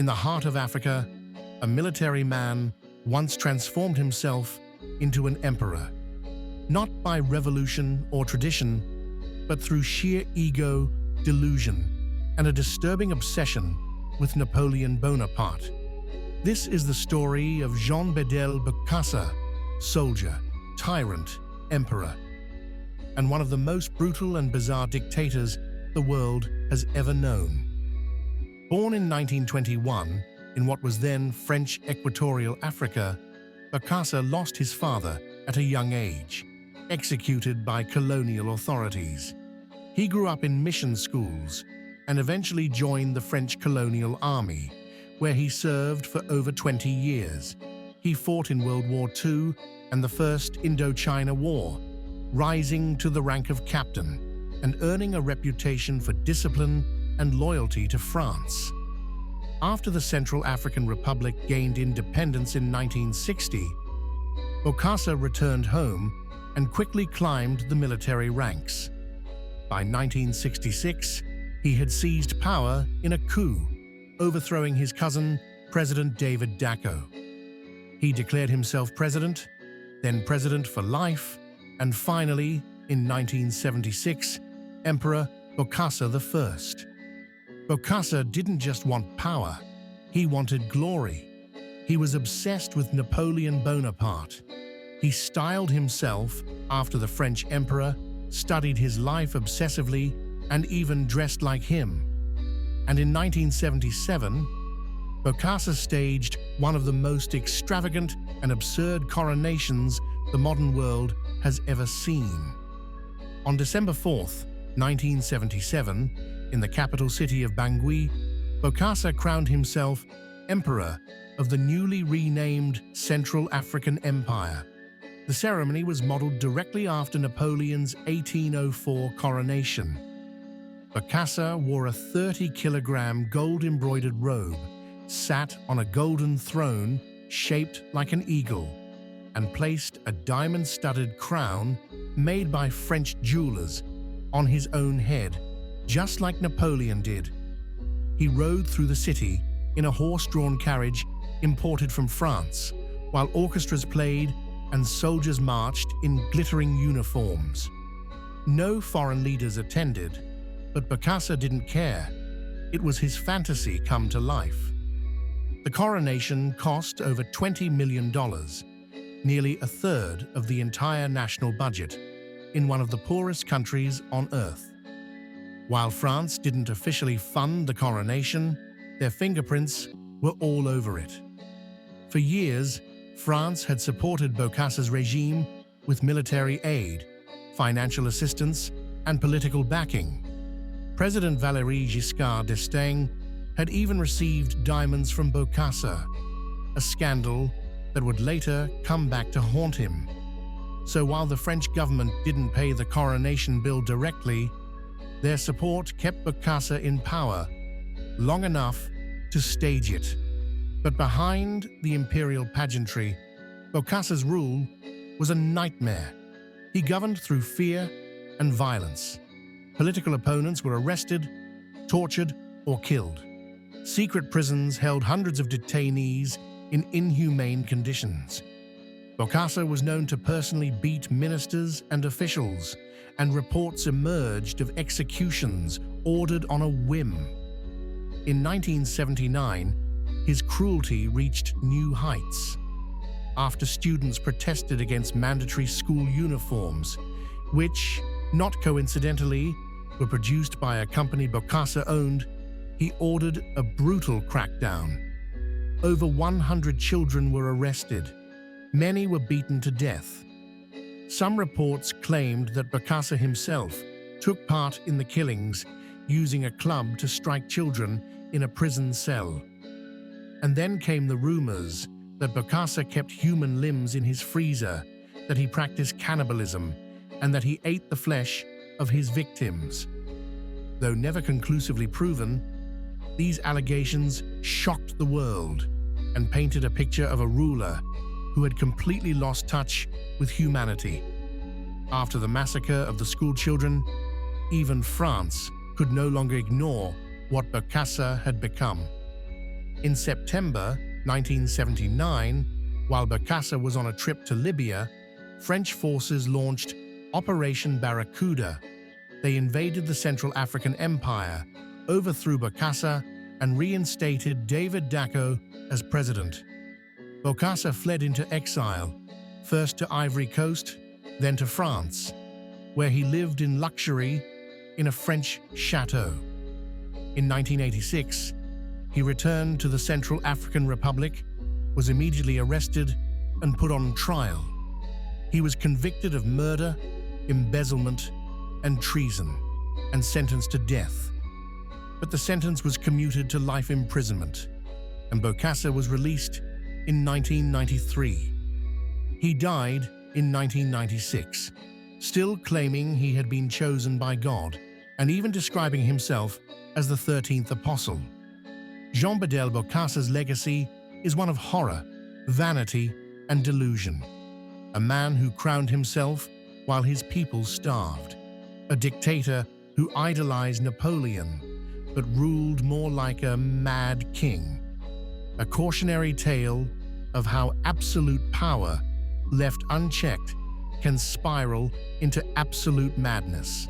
In the heart of Africa, a military man once transformed himself into an emperor, not by revolution or tradition, but through sheer ego, delusion, and a disturbing obsession with Napoleon Bonaparte. This is the story of Jean-Bédel Bokassa, soldier, tyrant, emperor, and one of the most brutal and bizarre dictators the world has ever known. Born in 1921 in what was then French Equatorial Africa, Bokassa lost his father at a young age, executed by colonial authorities. He grew up in mission schools and eventually joined the French colonial army, where he served for over 20 years. He fought in World War II and the First Indochina War, rising to the rank of captain and earning a reputation for discipline and loyalty to France. After the Central African Republic gained independence in 1960, Bokassa returned home and quickly climbed the military ranks. By 1966, he had seized power in a coup, overthrowing his cousin, President David Dacko. He declared himself president, then president for life, and finally, in 1976, Emperor Bokassa I. Bokassa didn't just want power, he wanted glory. He was obsessed with Napoleon Bonaparte. He styled himself after the French emperor, studied his life obsessively, and even dressed like him. And in 1977, Bokassa staged one of the most extravagant and absurd coronations the modern world has ever seen. On December 4th, 1977, in the capital city of Bangui, Bokassa crowned himself Emperor of the newly renamed Central African Empire. The ceremony was modeled directly after Napoleon's 1804 coronation. Bokassa wore a 30-kilogram gold-embroidered robe, sat on a golden throne shaped like an eagle, and placed a diamond-studded crown made by French jewelers on his own head, just like Napoleon did. He rode through the city in a horse-drawn carriage imported from France, while orchestras played and soldiers marched in glittering uniforms. No foreign leaders attended, but Bokassa didn't care. It was his fantasy come to life. The coronation cost over $20 million, nearly a third of the entire national budget, in one of the poorest countries on earth. While France didn't officially fund the coronation, their fingerprints were all over it. For years, France had supported Bokassa's regime with military aid, financial assistance, and political backing. President Valéry Giscard d'Estaing had even received diamonds from Bokassa, a scandal that would later come back to haunt him. So while the French government didn't pay the coronation bill directly, their support kept Bokassa in power long enough to stage it. But behind the imperial pageantry, Bokassa's rule was a nightmare. He governed through fear and violence. Political opponents were arrested, tortured, or killed. Secret prisons held hundreds of detainees in inhumane conditions. Bokassa was known to personally beat ministers and officials, and reports emerged of executions ordered on a whim. In 1979, his cruelty reached new heights. After students protested against mandatory school uniforms, which, not coincidentally, were produced by a company Bokassa owned, he ordered a brutal crackdown. Over 100 children were arrested. Many were beaten to death. Some reports claimed that Bokassa himself took part in the killings, using a club to strike children in a prison cell. And then came the rumors that Bokassa kept human limbs in his freezer, that he practiced cannibalism, and that he ate the flesh of his victims. Though never conclusively proven, these allegations shocked the world and painted a picture of a ruler who had completely lost touch with humanity. After the massacre of the schoolchildren, even France could no longer ignore what Bokassa had become. In September 1979, while Bokassa was on a trip to Libya, French forces launched Operation Barracuda. They invaded the Central African Empire, overthrew Bokassa, and reinstated David Dacko as president. Bokassa fled into exile, first to Ivory Coast, then to France, where he lived in luxury in a French chateau. In 1986, he returned to the Central African Republic, was immediately arrested, and put on trial. He was convicted of murder, embezzlement, and treason, and sentenced to death. But the sentence was commuted to life imprisonment, and Bokassa was released in 1993. He died in 1996, still claiming he had been chosen by God, and even describing himself as the 13th apostle. Jean-Bédel Bokassa's legacy is one of horror, vanity, and delusion. A man who crowned himself while his people starved. A dictator who idolized Napoleon, but ruled more like a mad king. A cautionary tale of how absolute power, left unchecked, can spiral into absolute madness.